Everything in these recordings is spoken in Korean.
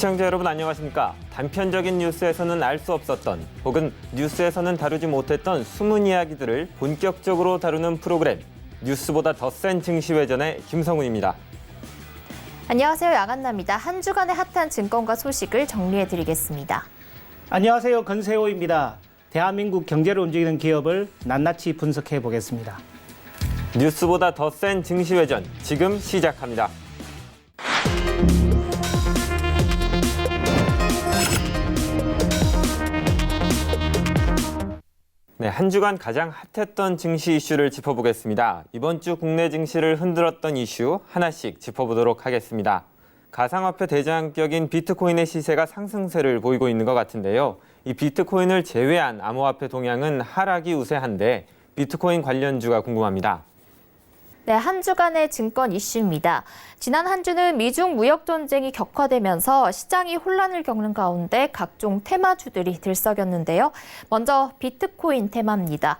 시청자 여러분 안녕하십니까? 단편적인 뉴스에서는 알 수 없었던 혹은 뉴스에서는 다루지 못했던 숨은 이야기들을 본격적으로 다루는 프로그램 뉴스보다 더 센 증시회전의 김성훈입니다. 안녕하세요. 야간나입니다. 한 주간의 핫한 증권가 소식을 정리해드리겠습니다. 안녕하세요. 건세호입니다. 대한민국 경제를 움직이는 기업을 낱낱이 분석해 보겠습니다. 뉴스보다 더 센 증시회전 지금 시작합니다. 네, 한 주간 가장 핫했던 증시 이슈를 짚어보겠습니다. 이번 주 국내 증시를 흔들었던 이슈 하나씩 짚어보도록 하겠습니다. 가상화폐 대장격인 비트코인의 시세가 상승세를 보이고 있는 것 같은데요. 이 비트코인을 제외한 암호화폐 동향은 하락이 우세한데 비트코인 관련주가 궁금합니다. 네, 한 주간의 증권 이슈입니다. 지난 한 주는 미중 무역 전쟁이 격화되면서 시장이 혼란을 겪는 가운데 각종 테마주들이 들썩였는데요. 먼저 비트코인 테마입니다.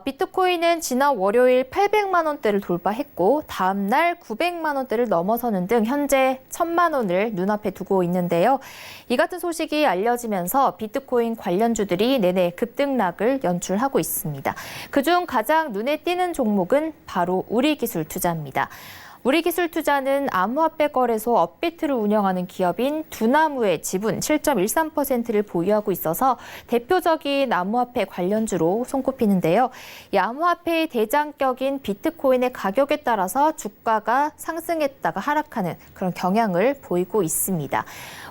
비트코인은 지난 월요일 800만 원대를 돌파했고 다음 날 900만 원대를 넘어서는 등 현재 1000만 원을 눈앞에 두고 있는데요. 이 같은 소식이 알려지면서 비트코인 관련주들이 내내 급등락을 연출하고 있습니다. 그중 가장 눈에 띄는 종목은 바로 우리기술투자입니다. 우리기술투자는 암호화폐 거래소 업비트를 운영하는 기업인 두나무의 지분 7.13%를 보유하고 있어서 대표적인 암호화폐 관련주로 손꼽히는데요. 이 암호화폐의 대장격인 비트코인의 가격에 따라서 주가가 상승했다가 하락하는 그런 경향을 보이고 있습니다.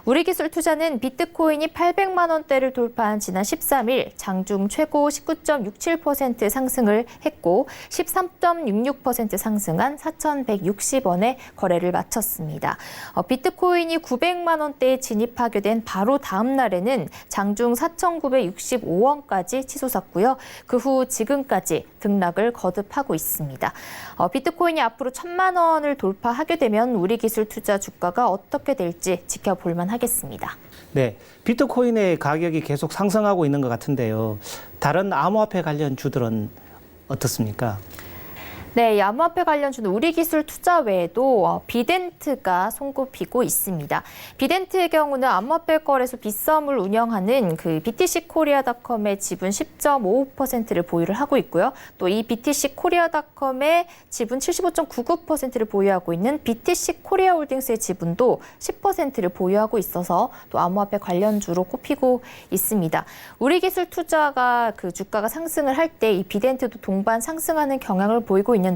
우리기술투자는 비트코인이 800만 원대를 돌파한 지난 13일 장중 최고 19.67% 상승을 했고 13.66% 상승한 4,160원에 거래를 마쳤습니다. 비트코인이 900만 원대에 진입하게 된 바로 다음 날에는 장중 4,965원까지 치솟았고요. 그 후 지금까지 등락을 거듭하고 있습니다. 비트코인이 앞으로 1,000만 원을 돌파하게 되면 우리기술투자 주가가 어떻게 될지 지켜볼 만하겠습니다. 네, 비트코인의 가격이 계속 상승하고 있는 것 같은데요. 다른 암호화폐 관련 주들은 어떻습니까? 네, 암호화폐 관련주는 우리기술투자 외에도 비덴트가 손꼽히고 있습니다. 비덴트의 경우는 암호화폐 거래소 빗썸을 운영하는 그 BTC코리아닷컴의 지분 10.55%를 보유를 하고 있고요. 또 이 BTC코리아닷컴의 지분 75.99%를 보유하고 있는 BTC코리아홀딩스의 지분도 10%를 보유하고 있어서 또 암호화폐 관련주로 꼽히고 있습니다. 우리기술투자가 그 주가가 상승을 할 때 이 비덴트도 동반 상승하는 경향을 보이고 있는데요.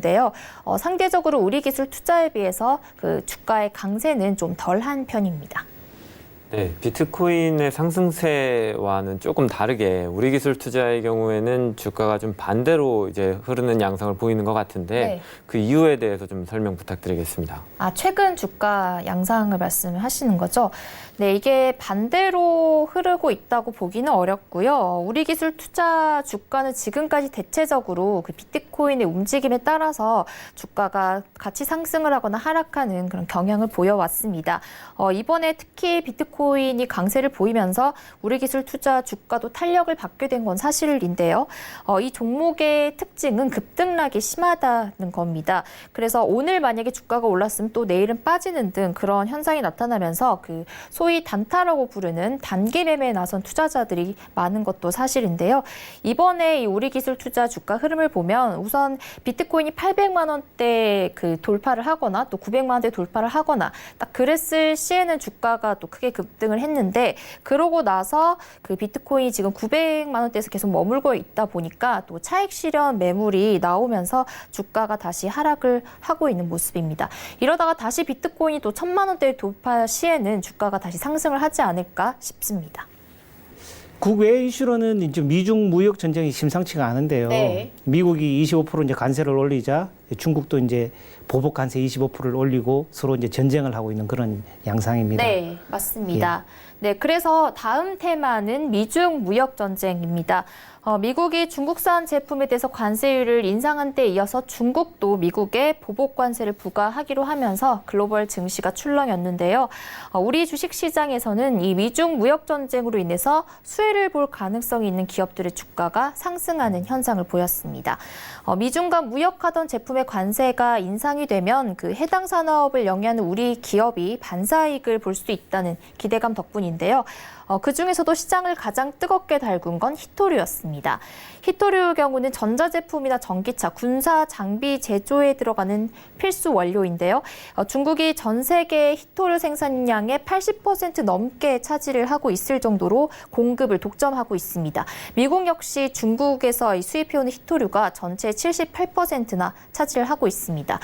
상대적으로 우리기술투자에 비해서 그 주가의 강세는 좀 덜한 편입니다. 네, 비트코인의 상승세와는 조금 다르게 우리기술투자의 경우에는 주가가 좀 반대로 이제 흐르는 양상을 보이는 것 같은데 네. 그 이유에 대해서 좀 설명 부탁드리겠습니다. 최근 주가 양상을 말씀을 하시는 거죠? 네, 이게 반대로 흐르고 있다고 보기는 어렵고요. 우리기술투자 주가는 지금까지 대체적으로 그 비트코인의 움직임에 따라서 주가가 같이 상승을 하거나 하락하는 그런 경향을 보여왔습니다. 이번에 특히 비트코인이 강세를 보이면서 우리기술투자 주가도 탄력을 받게 된 건 사실인데요. 이 종목의 특징은 급등락이 심하다는 겁니다. 그래서 오늘 만약에 주가가 올랐으면 또 내일은 빠지는 등 그런 현상이 나타나면서 그 소위 단타라고 부르는 단기 매매에 나선 투자자들이 많은 것도 사실인데요. 이번에 이 우리기술투자 주가 흐름을 보면 우선 비트코인이 800만 원대 그 돌파를 하거나 또 900만 원대 돌파를 하거나 딱 그랬을 시에는 주가가 또 크게 급등을 했는데 그러고 나서 그 비트코인이 지금 900만 원대에서 계속 머물고 있다 보니까 또 차익 실현 매물이 나오면서 주가가 다시 하락을 하고 있는 모습입니다. 이러다가 다시 비트코인이 또 1,000만 원대 돌파 시에는 주가가 다시 상승을 하지 않을까 싶습니다. 국외 이슈로는 이제 미중 무역 전쟁이 심상치가 않은데요. 네. 미국이 25% 이제 관세를 올리자 중국도 이제 보복 관세 25%를 올리고 서로 이제 전쟁을 하고 있는 그런 양상입니다. 네, 맞습니다. 네, 그래서 다음 테마는 미중 무역 전쟁입니다. 미국이 중국산 제품에 대해서 관세율을 인상한 데 이어서 중국도 미국에 보복 관세를 부과하기로 하면서 글로벌 증시가 출렁였는데요. 우리 주식시장에서는 이 미중 무역 전쟁으로 인해서 수혜를 볼 가능성이 있는 기업들의 주가가 상승하는 현상을 보였습니다. 미중 간 무역하던 제품에 제품의 관세가 인상이 되면 그 해당 산업을 영위하는 우리 기업이 반사이익을 볼 수 있다는 기대감 덕분인데요. 그중에서도 시장을 가장 뜨겁게 달군 건 히토류였습니다. 히토류 경우는 전자제품이나 전기차, 군사 장비 제조에 들어가는 필수 원료인데요. 중국이 전 세계 히토류 생산량의 80% 넘게 차지를 하고 있을 정도로 공급을 독점하고 있습니다. 미국 역시 중국에서 수입해오는 히토류가 전체의 78%나 차지를 하고 있습니다.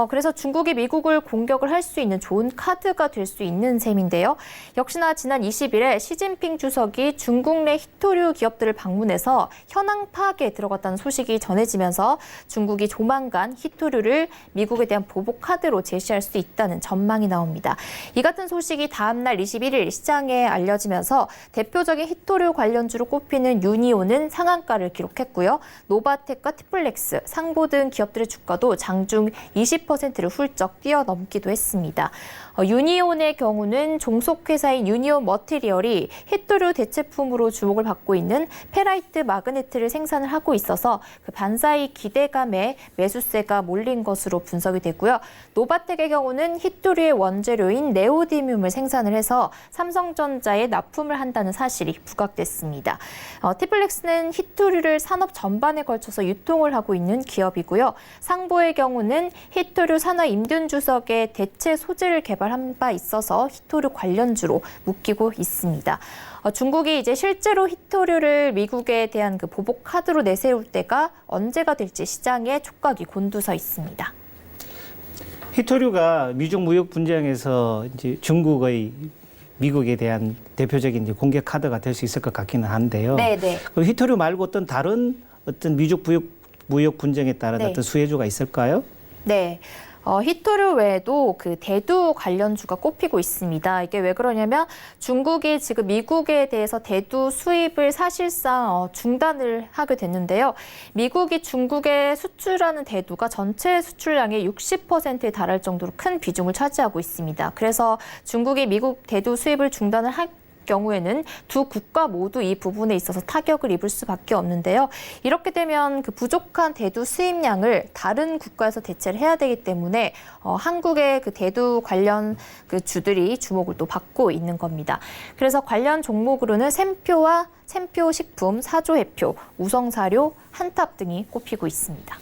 그래서 중국이 미국을 공격을 할 수 있는 좋은 카드가 될 수 있는 셈인데요. 역시나 지난 20일에 시진핑 주석이 중국 내 히토류 기업들을 방문해서 현황 파악에 들어갔다는 소식이 전해지면서 중국이 조만간 히토류를 미국에 대한 보복 카드로 제시할 수 있다는 전망이 나옵니다. 이 같은 소식이 다음 날 21일 시장에 알려지면서 대표적인 히토류 관련주로 꼽히는 유니온은 상한가를 기록했고요. 노바텍과 티플렉스, 상보 등 기업들의 주가도 장중 20%를 훌쩍 뛰어넘기도 했습니다. 유니온의 경우는 종속회사인 유니온 머티리얼이 히토류 대체품으로 주목을 받고 있는 페라이트 마그네트를 생산을 하고 있어서 그 반사이익 기대감에 매수세가 몰린 것으로 분석이 되고요. 노바텍의 경우는 히토류의 원재료인 네오디뮴을 생산을 해서 삼성전자에 납품을 한다는 사실이 부각됐습니다. 티플렉스는 히토류를 산업 전반에 걸쳐서 유통을 하고 있는 기업이고요. 상보의 경우는 히토류 산화 임균 주석의 대체 소재를 개발한 바 있어서 히토류 관련주로 묶이고 있습니다. 중국이 이제 실제로 히토류를 미국에 대한 그 보복 카드로 내세울 때가 언제가 될지 시장에 촉각이 곤두서 있습니다. 히토류가 미중 무역 분쟁에서 이제 중국의 미국에 대한 대표적인 이제 공격 카드가 될 수 있을 것 같기는 한데요. 네네. 그럼 히토류 말고 어떤 다른 어떤 미중 무역 분쟁에 따른 네. 어떤 수혜주가 있을까요? 네. 히토류 외에도 그 대두 관련주가 꼽히고 있습니다. 이게 왜 그러냐면 중국이 지금 미국에 대해서 대두 수입을 사실상 중단을 하게 됐는데요. 미국이 중국에 수출하는 대두가 전체 수출량의 60%에 달할 정도로 큰 비중을 차지하고 있습니다. 그래서 중국이 미국 대두 수입을 중단을 할 경우에는 두 국가 모두 이 부분에 있어서 타격을 입을 수밖에 없는데요. 이렇게 되면 그 부족한 대두 수입량을 다른 국가에서 대체를 해야 되기 때문에 한국의 그 대두 관련 그 주들이 주목을 또 받고 있는 겁니다. 그래서 관련 종목으로는 샘표와 샘표식품, 사조해표, 우성사료, 한탑 등이 꼽히고 있습니다.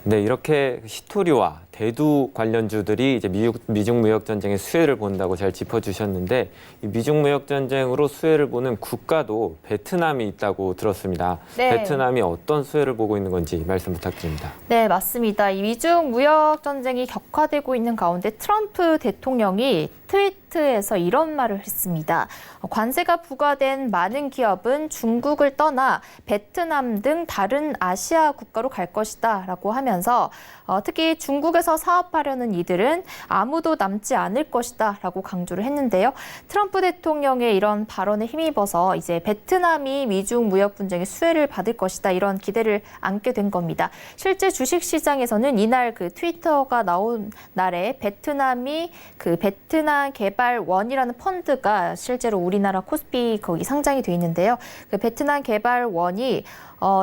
네, 이렇게 히토류와 대두 관련주들이 이제 미중 무역 전쟁의 수혜를 본다고 잘 짚어주셨는데, 이 미중 무역 전쟁으로 수혜를 보는 국가도 베트남이 있다고 들었습니다. 네. 베트남이 어떤 수혜를 보고 있는 건지 말씀 부탁드립니다. 네, 맞습니다. 이 미중 무역 전쟁이 격화되고 있는 가운데 트럼프 대통령이 트위터에서 이런 말을 했습니다. 관세가 부과된 많은 기업은 중국을 떠나 베트남 등 다른 아시아 국가로 갈 것이다 라고 하면서 특히 중국에서 사업하려는 이들은 아무도 남지 않을 것이다 라고 강조를 했는데요. 트럼프 대통령의 이런 발언에 힘입어서 이제 베트남이 미중 무역 분쟁의 수혜를 받을 것이다 이런 기대를 안게 된 겁니다. 실제 주식시장에서는 이날 그 트위터가 나온 날에 베트남이 그 베트남 개발원이라는 펀드가 실제로 우리나라 코스피 거기 상장이 돼 있는데요. 그 베트남 개발원이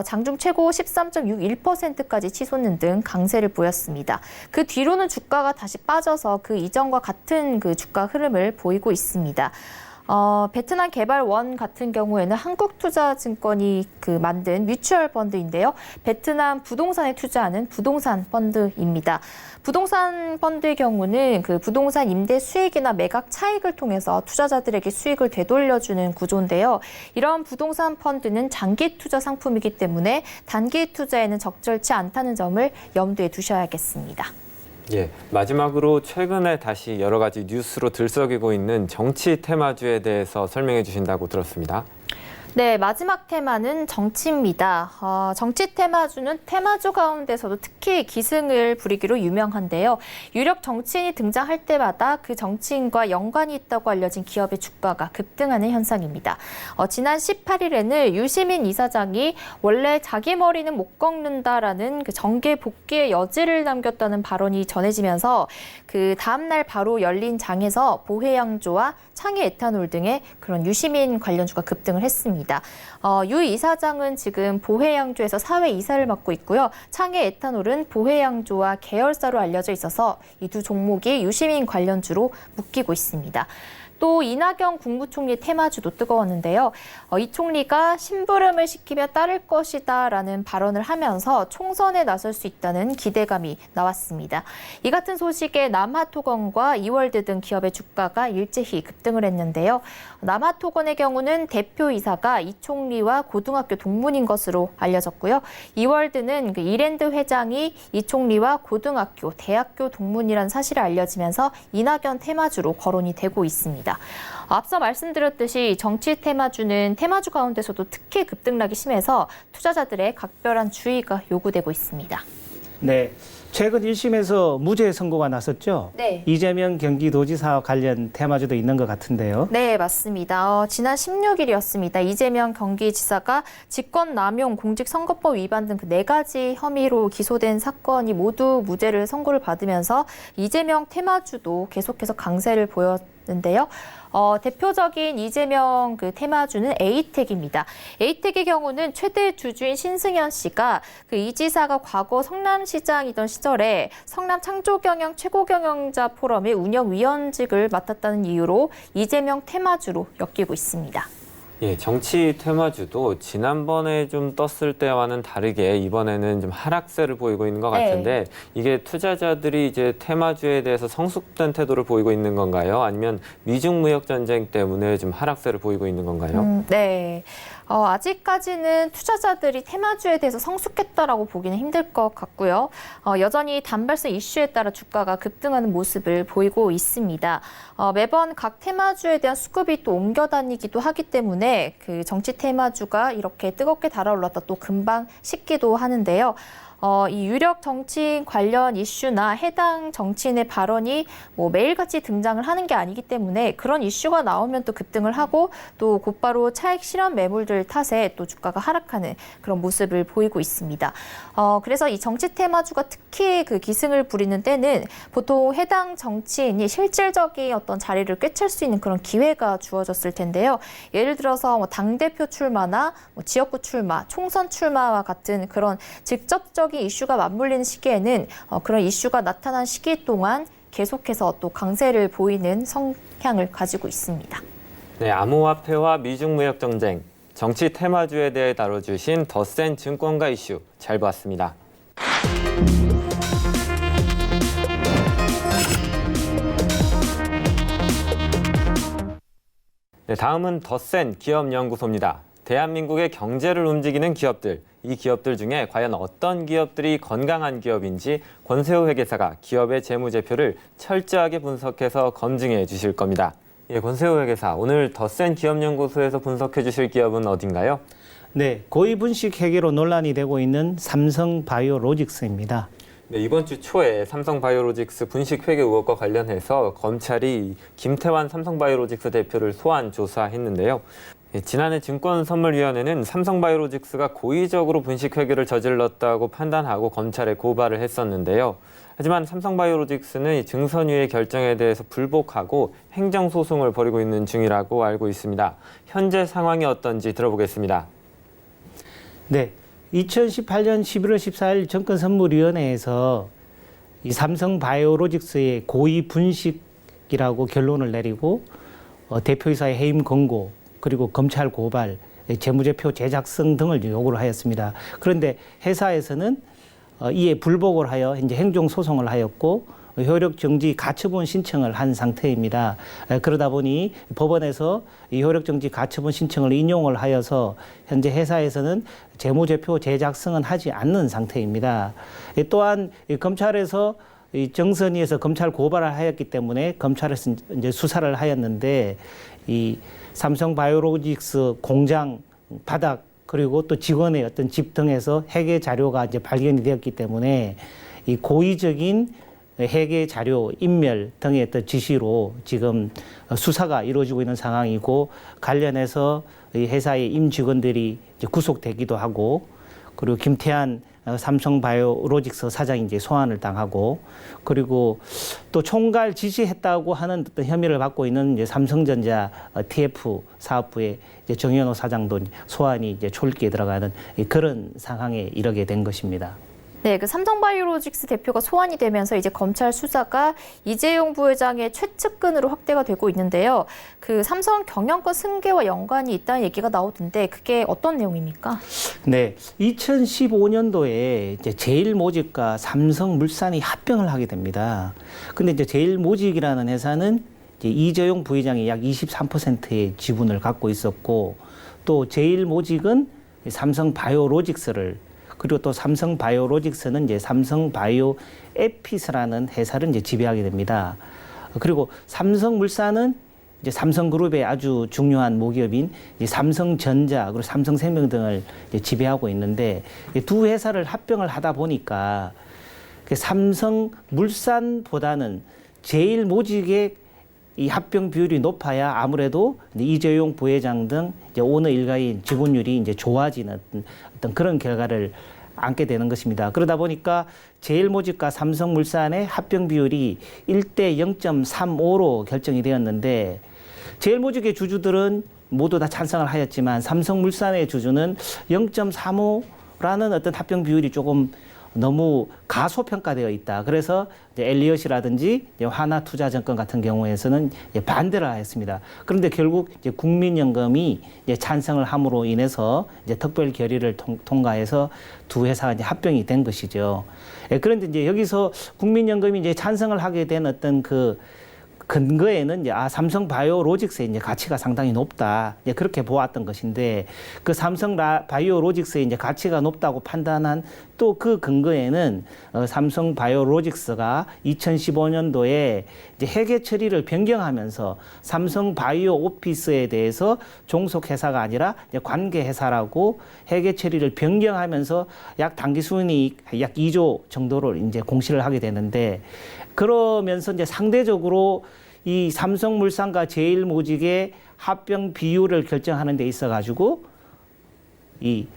장중 최고 13.61%까지 치솟는 등 강세를 보였습니다. 그 뒤로는 주가가 다시 빠져서 그 이전과 같은 그 주가 흐름을 보이고 있습니다. 베트남 개발원 같은 경우에는 한국투자증권이 그 만든 뮤추얼 펀드인데요. 베트남 부동산에 투자하는 부동산 펀드입니다. 부동산 펀드의 경우는 그 부동산 임대 수익이나 매각 차익을 통해서 투자자들에게 수익을 되돌려주는 구조인데요. 이런 부동산 펀드는 장기 투자 상품이기 때문에 단기 투자에는 적절치 않다는 점을 염두에 두셔야겠습니다. 예, 마지막으로 최근에 다시 여러 가지 뉴스로 들썩이고 있는 정치 테마주에 대해서 설명해 주신다고 들었습니다. 네, 마지막 테마는 정치입니다. 정치 테마주는 테마주 가운데서도 특히 기승을 부리기로 유명한데요. 유력 정치인이 등장할 때마다 그 정치인과 연관이 있다고 알려진 기업의 주가가 급등하는 현상입니다. 지난 18일에는 유시민 이사장이 원래 자기 머리는 못 꺾는다라는 그 정계 복귀의 여지를 남겼다는 발언이 전해지면서 그 다음 날 바로 열린 장에서 보혜양조와 창의 에탄올 등의 그런 유시민 관련주가 급등을 했습니다. 있습니다. 유 이사장은 지금 보혜양조에서 사회 이사를 맡고 있고요. 창해 에탄올은 보혜양조와 계열사로 알려져 있어서 이 두 종목이 유시민 관련주로 묶이고 있습니다. 또 이낙연 국무총리 테마주도 뜨거웠는데요. 이 총리가 심부름을 시키며 따를 것이다라는 발언을 하면서 총선에 나설 수 있다는 기대감이 나왔습니다. 이 같은 소식에 남하토건과 이월드 등 기업의 주가가 일제히 급등을 했는데요. 남하토건의 경우는 대표이사가 이 총리와 고등학교 동문인 것으로 알려졌고요. 이월드는 이랜드 회장이 이 총리와 고등학교, 대학교 동문이라는 사실이 알려지면서 이낙연 테마주로 거론이 되고 있습니다. 앞서 말씀드렸듯이 정치 테마주는 테마주 가운데서도 특히 급등락이 심해서 투자자들의 각별한 주의가 요구되고 있습니다. 네, 최근 1심에서 무죄 선고가 났었죠? 네. 이재명 경기도지사와 관련 테마주도 있는 것 같은데요. 네, 맞습니다. 지난 16일이었습니다. 이재명 경기지사가 직권남용, 공직선거법 위반 등 그 4가지 혐의로 기소된 사건이 모두 무죄를 선고를 받으면서 이재명 테마주도 계속해서 강세를 보였는데요. 대표적인 이재명 그 테마주는 에이텍입니다. 에이텍의 경우는 최대 주주인 신승현 씨가 그 이 지사가 과거 성남시장이던 시절에 성남 창조경영 최고경영자 포럼의 운영위원직을 맡았다는 이유로 이재명 테마주로 엮이고 있습니다. 예, 정치 테마주도 지난번에 좀 떴을 때와는 다르게 이번에는 좀 하락세를 보이고 있는 것 같은데 이게 투자자들이 이제 테마주에 대해서 성숙된 태도를 보이고 있는 건가요? 아니면 미중 무역 전쟁 때문에 좀 하락세를 보이고 있는 건가요? 네. 아직까지는 투자자들이 테마주에 대해서 성숙했다라고 보기는 힘들 것 같고요. 여전히 단발성 이슈에 따라 주가가 급등하는 모습을 보이고 있습니다. 매번 각 테마주에 대한 수급이 또 옮겨 다니기도 하기 때문에 그 정치 테마주가 이렇게 뜨겁게 달아올랐다 또 금방 식기도 하는데요. 이 유력 정치인 관련 이슈나 해당 정치인의 발언이 뭐 매일같이 등장을 하는 게 아니기 때문에 그런 이슈가 나오면 또 급등을 하고 또 곧바로 차익 실현 매물들 탓에 또 주가가 하락하는 그런 모습을 보이고 있습니다. 그래서 이 정치 테마주가 특히 그 기승을 부리는 때는 보통 해당 정치인이 실질적인 어떤 자리를 꿰찰 수 있는 그런 기회가 주어졌을 텐데요. 예를 들어서 뭐 당대표 출마나 뭐 지역구 출마, 총선 출마와 같은 그런 직접적 이슈가 맞물리는 시기에는 그런 이슈가 나타난 시기 동안 계속해서 또 강세를 보이는 성향을 가지고 있습니다. 네, 암호화폐와 미중 무역 전쟁, 정치 테마주에 대해 다뤄주신 더센 증권가 이슈 잘 봤습니다. 네, 다음은 더센 기업연구소입니다. 대한민국의 경제를 움직이는 기업들, 이 기업들 중에 과연 어떤 기업들이 건강한 기업인지 권세호 회계사가 기업의 재무제표를 철저하게 분석해서 검증해 주실 겁니다. 예, 권세호 회계사, 오늘 더센 기업연구소에서 분석해 주실 기업은 어딘가요? 네, 고위분식 회계로 논란이 되고 있는 삼성바이오로직스입니다. 네, 이번 주 초에 삼성바이오로직스 분식회계 의혹과 관련해서 검찰이 김태환 삼성바이오로직스 대표를 소환 조사했는데요. 지난해 증권선물위원회는 삼성바이오로직스가 고의적으로 분식회계를 저질렀다고 판단하고 검찰에 고발을 했었는데요. 하지만 삼성바이오로직스는 증선위의 결정에 대해서 불복하고 행정소송을 벌이고 있는 중이라고 알고 있습니다. 현재 상황이 어떤지 들어보겠습니다. 네, 2018년 11월 14일 정권선물위원회에서 이 삼성바이오로직스의 고의 분식이라고 결론을 내리고 대표이사의 해임 권고 그리고 검찰 고발, 재무제표 제작성 등을 요구를 하였습니다. 그런데 회사에서는 이에 불복을 하여 이제 행정소송을 하였고 효력 정지 가처분 신청을 한 상태입니다. 그러다 보니 법원에서 이 효력 정지 가처분 신청을 인용을 하여서 현재 회사에서는 재무제표 제작성은 하지 않는 상태입니다. 또한 검찰에서 이 정선위에서 검찰 고발을 하였기 때문에 검찰에서 이제 수사를 하였는데 이 삼성바이오로직스 공장 바닥 그리고 또 직원의 어떤 집 등에서 회계 자료가 이제 발견이 되었기 때문에 이 고의적인 회계 자료 인멸 등의 어떤 지시로 지금 수사가 이루어지고 있는 상황이고 관련해서 이 회사의 임직원들이 이제 구속되기도 하고 그리고 김태환 삼성바이오로직스 사장이 이제 소환을 당하고, 그리고 또 총괄 지시했다고 하는 어떤 혐의를 받고 있는 이제 삼성전자 TF 사업부의 이제 정현호 사장도 소환이 이제 초읽기에 들어가는 그런 상황에 이르게 된 것입니다. 네, 그 삼성바이오로직스 대표가 소환이 되면서 이제 검찰 수사가 이재용 부회장의 최측근으로 확대가 되고 있는데요. 그 삼성 경영권 승계와 연관이 있다는 얘기가 나오던데 그게 어떤 내용입니까? 네, 2015년도에 이제 제일모직과 삼성물산이 합병을 하게 됩니다. 근데 이제 제일모직이라는 회사는 이제 이재용 부회장이 약 23%의 지분을 갖고 있었고, 또 제일모직은 삼성바이오로직스를, 그리고 또 삼성바이오로직스는 이제 삼성바이오에피스라는 회사를 이제 지배하게 됩니다. 그리고 삼성물산은 이제 삼성그룹의 아주 중요한 모기업인 이제 삼성전자 그리고 삼성생명 등을 이제 지배하고 있는데, 이 두 회사를 합병을 하다 보니까 삼성물산보다는 제일모직의 이 합병 비율이 높아야 아무래도 이재용 부회장 등 이제 오너 일가인 지분율이 이제 좋아지는 어떤 그런 결과를 안게 되는 것입니다. 그러다 보니까 제일모직과 삼성물산의 합병 비율이 1대 0.35로 결정이 되었는데, 제일모직의 주주들은 모두 다 찬성을 하였지만 삼성물산의 주주는 0.35라는 어떤 합병 비율이 조금 너무 가소평가되어 있다. 그래서 엘리엇이라든지 하나투자증권 같은 경우에서는 반대를 하였습니다. 그런데 결국 이제 국민연금이 이제 찬성을 함으로 인해서 이제 특별 결의를 통과해서 두 회사가 이제 합병이 된 것이죠. 그런데 이제 여기서 국민연금이 이제 찬성을 하게 된 어떤 그 근거에는 이제 삼성바이오로직스의 이제 가치가 상당히 높다, 이제 그렇게 보았던 것인데, 그 삼성바이오로직스의 이제 가치가 높다고 판단한 또 그 근거에는 삼성바이오로직스가 2015년도에 이제 회계 처리를 변경하면서 삼성바이오오피스에 대해서 종속 회사가 아니라 이제 관계 회사라고 회계 처리를 변경하면서 약 당기순이익 약 2조 정도를 이제 공시를 하게 되는데, 그러면서 이제 상대적으로 이 삼성물산과 제일모직의 합병 비율을 결정하는 데 있어 가지고 이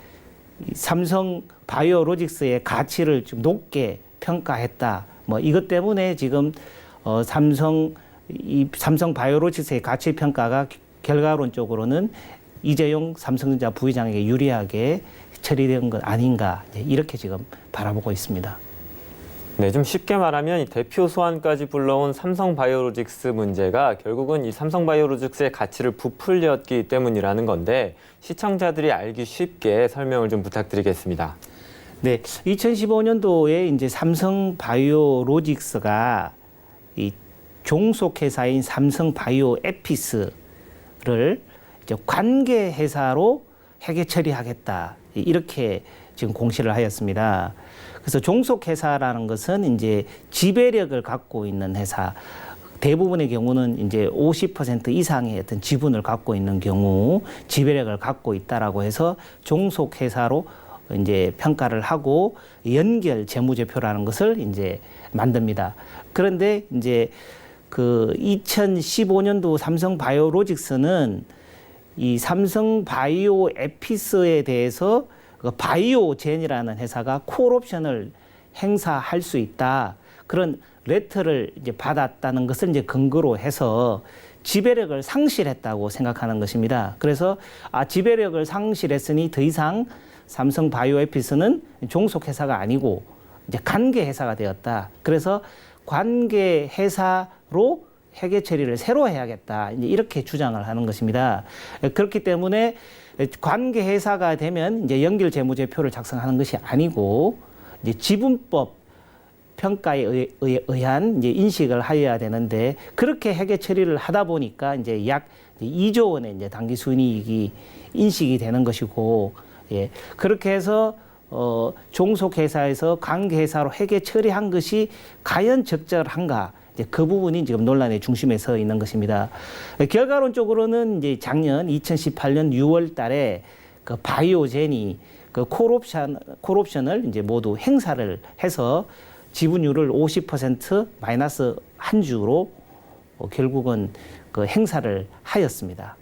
삼성바이오로직스의 가치를 좀 높게 평가했다. 뭐 이것 때문에 지금 삼성바이오로직스의 가치 평가가 결과론적으로는 이재용 삼성전자 부회장에게 유리하게 처리된 것 아닌가, 이렇게 지금 바라보고 있습니다. 네, 좀 쉽게 말하면 이 대표 소환까지 불러온 삼성바이오로직스 문제가 결국은 이 삼성바이오로직스의 가치를 부풀렸기 때문이라는 건데, 시청자들이 알기 쉽게 설명을 좀 부탁드리겠습니다. 네, 2015년도에 이제 삼성바이오로직스가 이 종속회사인 삼성바이오에피스를 이제 관계회사로 회계 처리하겠다, 이렇게 지금 공시를 하였습니다. 그래서 종속회사라는 것은 이제 지배력을 갖고 있는 회사, 대부분의 경우는 이제 50% 이상의 어떤 지분을 갖고 있는 경우 지배력을 갖고 있다라고 해서 종속회사로 이제 평가를 하고 연결 재무제표라는 것을 이제 만듭니다. 그런데 이제 그 2015년도 삼성바이오로직스는 이 삼성바이오에피스에 대해서 바이오젠이라는 회사가 콜옵션을 행사할 수 있다, 그런 레터를 이제 받았다는 것을 이제 근거로 해서 지배력을 상실했다고 생각하는 것입니다. 그래서 지배력을 상실했으니 더 이상 삼성바이오에피스는 종속회사가 아니고 이제 관계회사가 되었다. 그래서 관계회사로 회계 처리를 새로 해야겠다, 이렇게 주장을 하는 것입니다. 그렇기 때문에 관계회사가 되면 이제 연결 재무제표를 작성하는 것이 아니고 이제 지분법 평가에 의한 이제 인식을 하여야 되는데, 그렇게 회계 처리를 하다 보니까 이제 약 2조 원의 이제 당기순이익이 인식이 되는 것이고, 그렇게 해서 종속회사에서 관계회사로 회계 처리한 것이 과연 적절한가? 그 부분이 지금 논란의 중심에 서 있는 것입니다. 결과론적으로는 이제 작년 2018년 6월 달에 그 바이오젠이 그 콜옵션을 이제 모두 행사를 해서 지분율을 50% 마이너스 한 주로 결국은 그 행사를 하였습니다.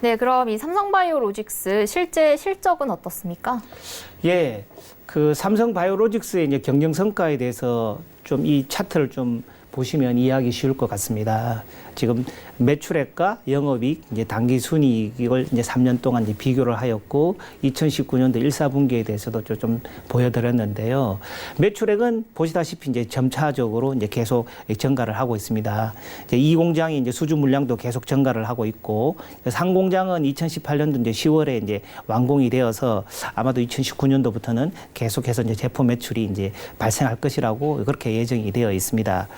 네, 그럼 이 삼성바이오로직스 실제 실적은 어떻습니까? 예, 그 삼성 바이오로직스의 이제 경영 성과에 대해서 좀 이 차트를 좀 보시면 이해하기 쉬울 것 같습니다. 지금 매출액과 영업이익, 이제 당기 순이익을 이제 3년 동안 이제 비교를 하였고 2019년도 1사분기에 대해서도 좀 보여드렸는데요. 매출액은 보시다시피 이제 점차적으로 이제 계속 증가를 하고 있습니다. 이제 이 공장이 이제 수주 물량도 계속 증가를 하고 있고 상공장은 2018년도 이제 10월에 이제 완공이 되어서 아마도 2019년도부터는 계속해서 이제 제품 매출이 이제 발생할 것이라고 그렇게 예정이 되어 있습니다.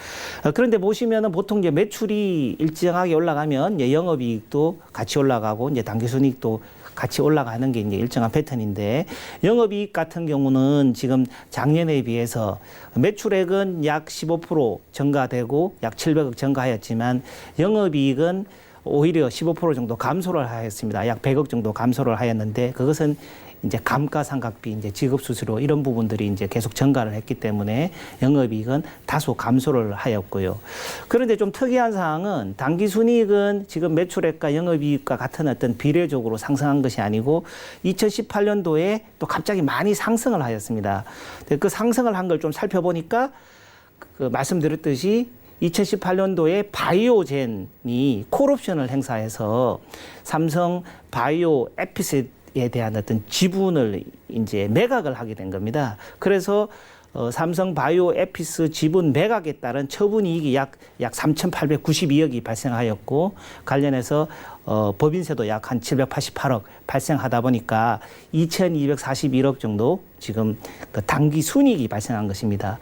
그런데 보시면은 보통 이제 매출이 일정하게 올라가면 이제 영업이익도 같이 올라가고 이제 당기순이익도 같이 올라가는 게 이제 일정한 패턴인데 영업이익 같은 경우는 지금 작년에 비해서 매출액은 약 15% 증가되고 약 700억 증가하였지만 영업이익은 오히려 15% 정도 감소를 하였습니다. 약 100억 정도 감소를 하였는데 그것은 이제 감가상각비, 이제 지급수수료 이런 부분들이 이제 계속 증가를 했기 때문에 영업이익은 다소 감소를 하였고요. 그런데 좀 특이한 사항은 당기순이익은 지금 매출액과 영업이익과 같은 어떤 비례적으로 상승한 것이 아니고 2018년도에 또 갑자기 많이 상승을 하였습니다. 그 상승을 한 걸 좀 살펴보니까 그 말씀드렸듯이 2018년도에 바이오젠이 콜옵션을 행사해서 삼성 바이오 에피셋에 대한 어떤 지분을 이제 매각을 하게 된 겁니다. 그래서 삼성 바이오 에피스 지분 매각에 따른 처분이익이 약 3,892억이 발생하였고 관련해서 법인세도 약 한 788억 발생하다 보니까 2,241억 정도 지금 그 당기 순이익이 발생한 것입니다.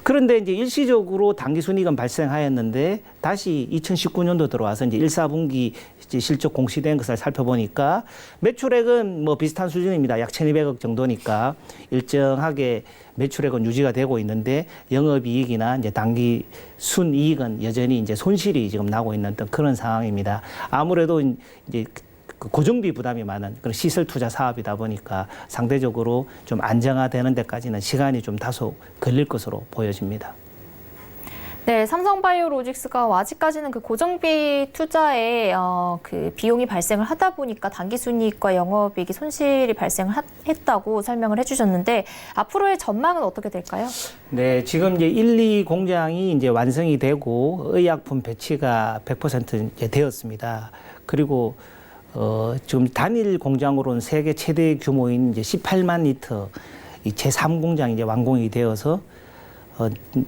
그런데 이제 일시적으로 당기 순이익은 발생하였는데 다시 2019년도 들어와서 이제 1사분기 이제 실적 공시된 것을 살펴보니까 매출액은 뭐 비슷한 수준입니다. 약 1,200억 정도니까 일정하게 매출액은 유지가 되고 있는데 영업이익이나 이제 당기 순이익은 여전히 이제 손실이 지금 나고 있는 그런 상황입니다. 아무래도 이제 그 고정비 부담이 많은 그런 시설 투자 사업이다 보니까 상대적으로 좀 안정화되는 데까지는 시간이 좀 다소 걸릴 것으로 보여집니다. 네, 삼성바이오로직스가 아직까지는 그 고정비 투자에 그 비용이 발생을 하다 보니까 당기순이익과 영업이익이 손실이 발생을 했다고 설명을 해주셨는데 앞으로의 전망은 어떻게 될까요? 네, 지금 이제 1, 2 공장이 이제 완성이 되고 의약품 배치가 100% 이제 되었습니다. 그리고 지금 단일 공장으로는 세계 최대 규모인 이제 18만 리터 이 제3공장이 이제 완공이 되어서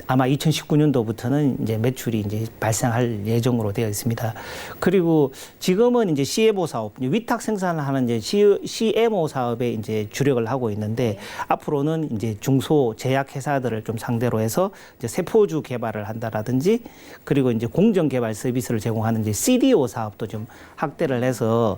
아마 2019년도부터는 이제 매출이 이제 발생할 예정으로 되어 있습니다. 그리고 지금은 이제 CMO 사업, 위탁 생산을 하는 이제 CMO 사업에 이제 주력을 하고 있는데 앞으로는 이제 중소 제약 회사들을 좀 상대로 해서 이제 세포주 개발을 한다라든지 그리고 이제 공정 개발 서비스를 제공하는 이제 CDO 사업도 좀 확대를 해서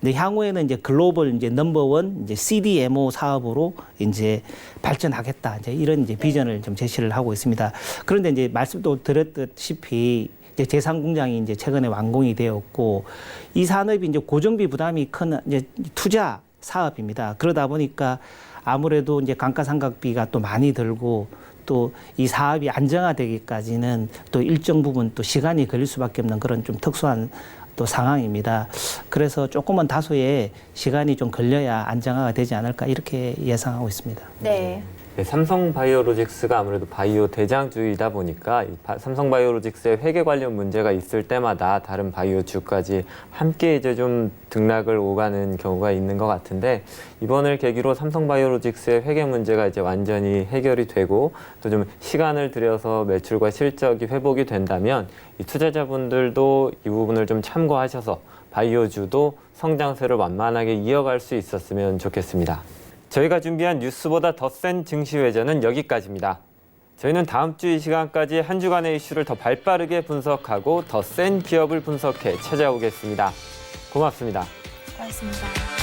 근데 향후에는 이제 글로벌 이제 넘버원 이제 CDMO 사업으로 이제 발전하겠다. 이제 이런 이제 비전을 좀 제시를 하고 있습니다. 그런데 이제 말씀도 드렸다시피 이제 제3공장이 이제 최근에 완공이 되었고 이 산업이 이제 고정비 부담이 큰 이제 투자 사업입니다. 그러다 보니까 아무래도 이제 감가상각비가 또 많이 들고 또 이 사업이 안정화되기까지는 또 일정 부분 또 시간이 걸릴 수밖에 없는 그런 좀 특수한 또 상황입니다. 그래서 조금은 다소의 시간이 좀 걸려야 안정화가 되지 않을까 이렇게 예상하고 있습니다. 네. 네, 삼성바이오로직스가 아무래도 바이오 대장주이다 보니까 삼성바이오로직스의 회계 관련 문제가 있을 때마다 다른 바이오주까지 함께 이제 좀 등락을 오가는 경우가 있는 것 같은데 이번을 계기로 삼성바이오로직스의 회계 문제가 이제 완전히 해결이 되고 또 좀 시간을 들여서 매출과 실적이 회복이 된다면 이 투자자분들도 이 부분을 좀 참고하셔서 바이오주도 성장세를 완만하게 이어갈 수 있었으면 좋겠습니다. 저희가 준비한 뉴스보다 더 센 증시 회전은 여기까지입니다. 저희는 다음 주 이 시간까지 한 주간의 이슈를 더 발빠르게 분석하고 더 센 기업을 분석해 찾아오겠습니다. 고맙습니다. 고맙습니다.